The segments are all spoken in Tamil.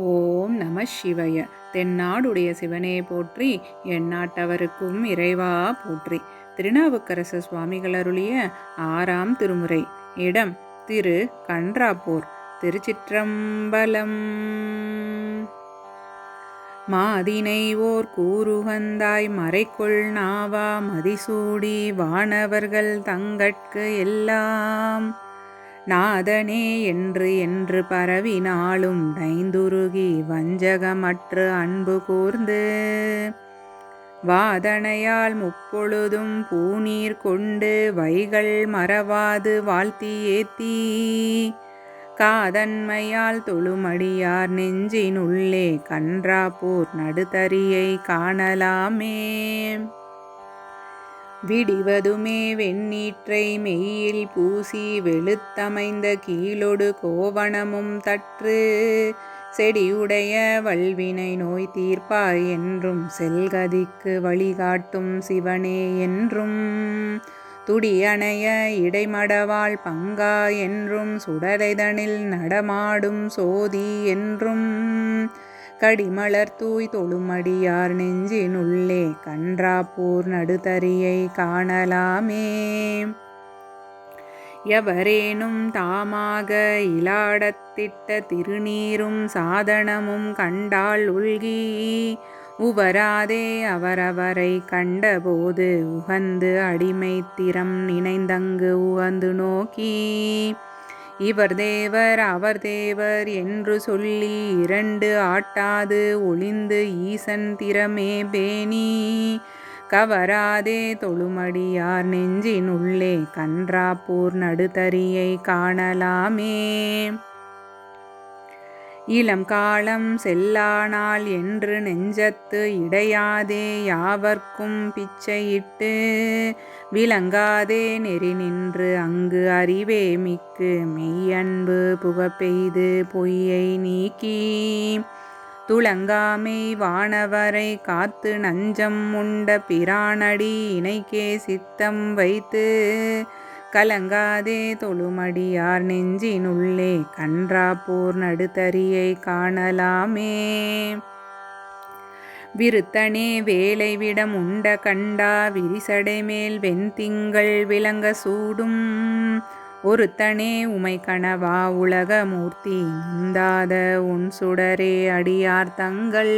ஓம் நம சிவய. தென்னாடுடைய சிவனே போற்றி, எந்நாட்டவருக்கும் இறைவா போற்றி. திருநாவுக்கரசு சுவாமிகள் அருளிய 6ஆம் திருமுறை. இடம் திரு கன்றாப்பூர். திருச்சிற்றம்பலம். மாதினை ஓர் கூறுகந்தாய் மறைக்கொள் நாவா மதிசூடி வானவர்கள் தங்கட்கு எல்லாம் நாதனே என்று என்று பரவினாலும் நைந்துருகி வஞ்சகமற்று அன்பு கூர்ந்து வாதனையால் முப்பொழுதும் பூநீர் கொண்டு வைகள் மறவாது வாழ்த்தி ஏத்தி காதன்மையால் தொழுமடியார் நெஞ்சினுள்ளே கன்றாப்பூர் நடுதறியை காணலாமே. விடிவதுமே வெண்ணீற்றை மெய்யில் பூசி வெளுத்தமைந்த கீழொடு கோவணமும் தற்று செடியுடைய வல்வினை நோய் தீர்ப்பாய் என்றும் செல்கதிக்கு வழிகாட்டும் சிவனே என்றும் துடியணைய இடைமடவாள் பங்கா என்றும் சுடரைதனில் நடமாடும் சோதி என்றும் கடிமலர் தூய் தொழுமடியார் நெஞ்சினுள்ளே கன்றாப்பூர் நடுதறியை காணலாமே. எவரேனும் தாமாக இலாடத்திட்ட திருநீரும் சாதனமும் கண்டால் உள்கி உவராதே அவரவரை கண்டபோது உகந்து அடிமை திறம் நினைந்தங்கு உகந்து நோக்கி இவர் தேவர் அவர் தேவர் என்று சொல்லி இரண்டு ஆட்டாது ஒளிந்து ஈசன் திறமே பேணி கவராதே தொழுமடியார் நெஞ்சினுள்ளே கன்றாப்பூர் நடுதறியை காணலாமே. இளம் காலம் செல்லானால் என்று நெஞ்சத்து இடையாதே யாவர்க்கும் பிச்சையிட்டு விளங்காதே நெறி நின்று அங்கு அறிவே மிக்கு மெய்யன்பு புகப்பெய்து பொய்யை நீக்கி துளங்காமை வானவரை காத்து நஞ்சம் உண்ட பிரானடி இணைக்கே சித்தம் வைத்து கலங்காதே தொழுமடியார் நெஞ்சினுள்ளே கன்றாப்பூர் நடுதறியை காணலாமே. விருத்தனே வேலை விடம் உண்ட கண்டா விரிசடை மேல் வெண்திங்கள் விளங்க சூடும் ஒருத்தனே உமை கணவா உலகமூர்த்தி நிந்தாத உன் சுடரே அடியார் தங்கள்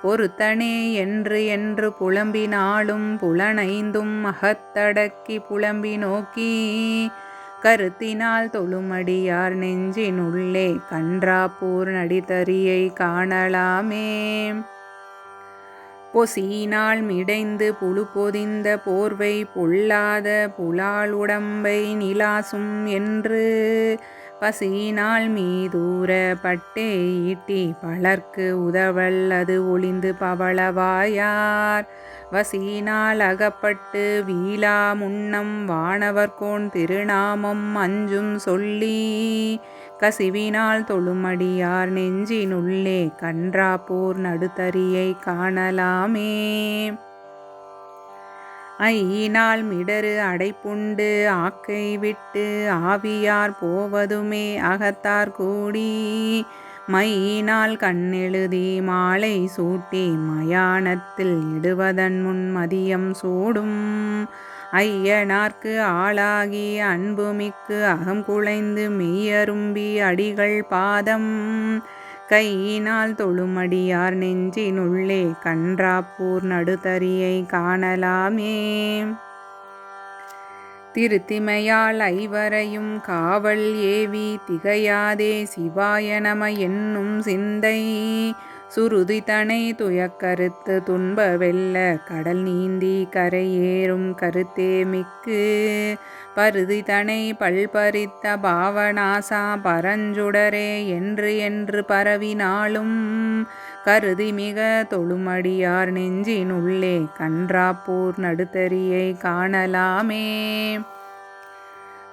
பொறுத்தனே என்று என்று புலம்பினாலும் புலனைந்தும் அகத்தடக்கி புலம்பி நோக்கி கருத்தினால் தொழுமடியார் நெஞ்சினுள்ளே கன்றாப்பூர் நடுதறியை காணலாமே. பொசியினால் மிடைந்து புழு பொதிந்த போர்வை பொல்லாத புலால் உடம்பை நிலாசும் என்று பசியினால் மீதூர பட்டே ஈட்டி பலர்க்கு உதவல் அது ஒளிந்து பவளவாயார் வசியினால் அகப்பட்டு வீலா முன்னம் வானவர்கோன் திருநாமம் அஞ்சும் சொல்லி கசிவினால் தொழுமடியார் நெஞ்சினுள்ளே கன்றாப்பூர் நடுதறியை காணலாமே. ஐயினால் மிடரு அடைப்புண்டு ஆக்கை விட்டு ஆவியார் போவதுமே அகத்தார் கூடி மையினால் கண்ணெழுதி மாலை சூட்டி மயானத்தில் இடுவதன் முன் மதியம் சூடும் ஐயனார்க்கு ஆளாகி அன்புமிக்கு அகம் குலைந்து மெய்யரும்பி அடிகள் பாதம் கையினால் தொழுமடியார் நெஞ்சினுள்ளே கன்றாப்பூர் நடுதறியை காணலாமே. திருத்திமையால் ஐவரையும் காவல் ஏவி திகையாதே சிவாய நம என்னும் சிந்தை சுருதி தனை துயக்கருத்து துன்ப வெல்ல கடல் நீந்தி கரையேறும் கருத்தே மிக்கு பருதி தனை பல்பறித்த பாவநாசா பரஞ்சுடரே என்று என்று பரவினாலும் கருதி மிக தொழுமடியார் நெஞ்சினுள்ளே கன்றாப்பூர் நடுதறியை காணலாமே.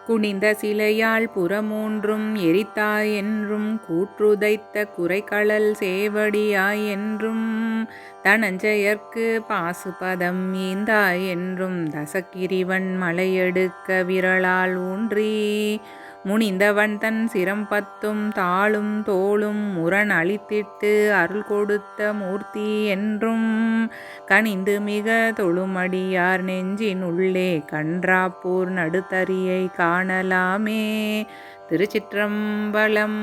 குனிந்த சிலையால் புறமூன்றும் எரித்தாய் என்றும் கூற்றுதைத்த குறைகளல் சேவடியாய் என்றும் தனஞ்சயற்கு பாசுபதம் ஈந்தாய் என்றும் தசக்கிரிவன் மலையெடுக்க விரலால் ஊன்றி முனிந்தவன் தன் சிரம் பத்தும் தாளும் தோளும் முரண் அளித்திட்டு அருள் கொடுத்த மூர்த்தி என்றும் கனிந்து மிக தொழுமடியார் நெஞ்சின் உள்ளே கன்றாப்பூர் நடுத்தறியை காணலாமே. திருச்சிற்றம்பலம்.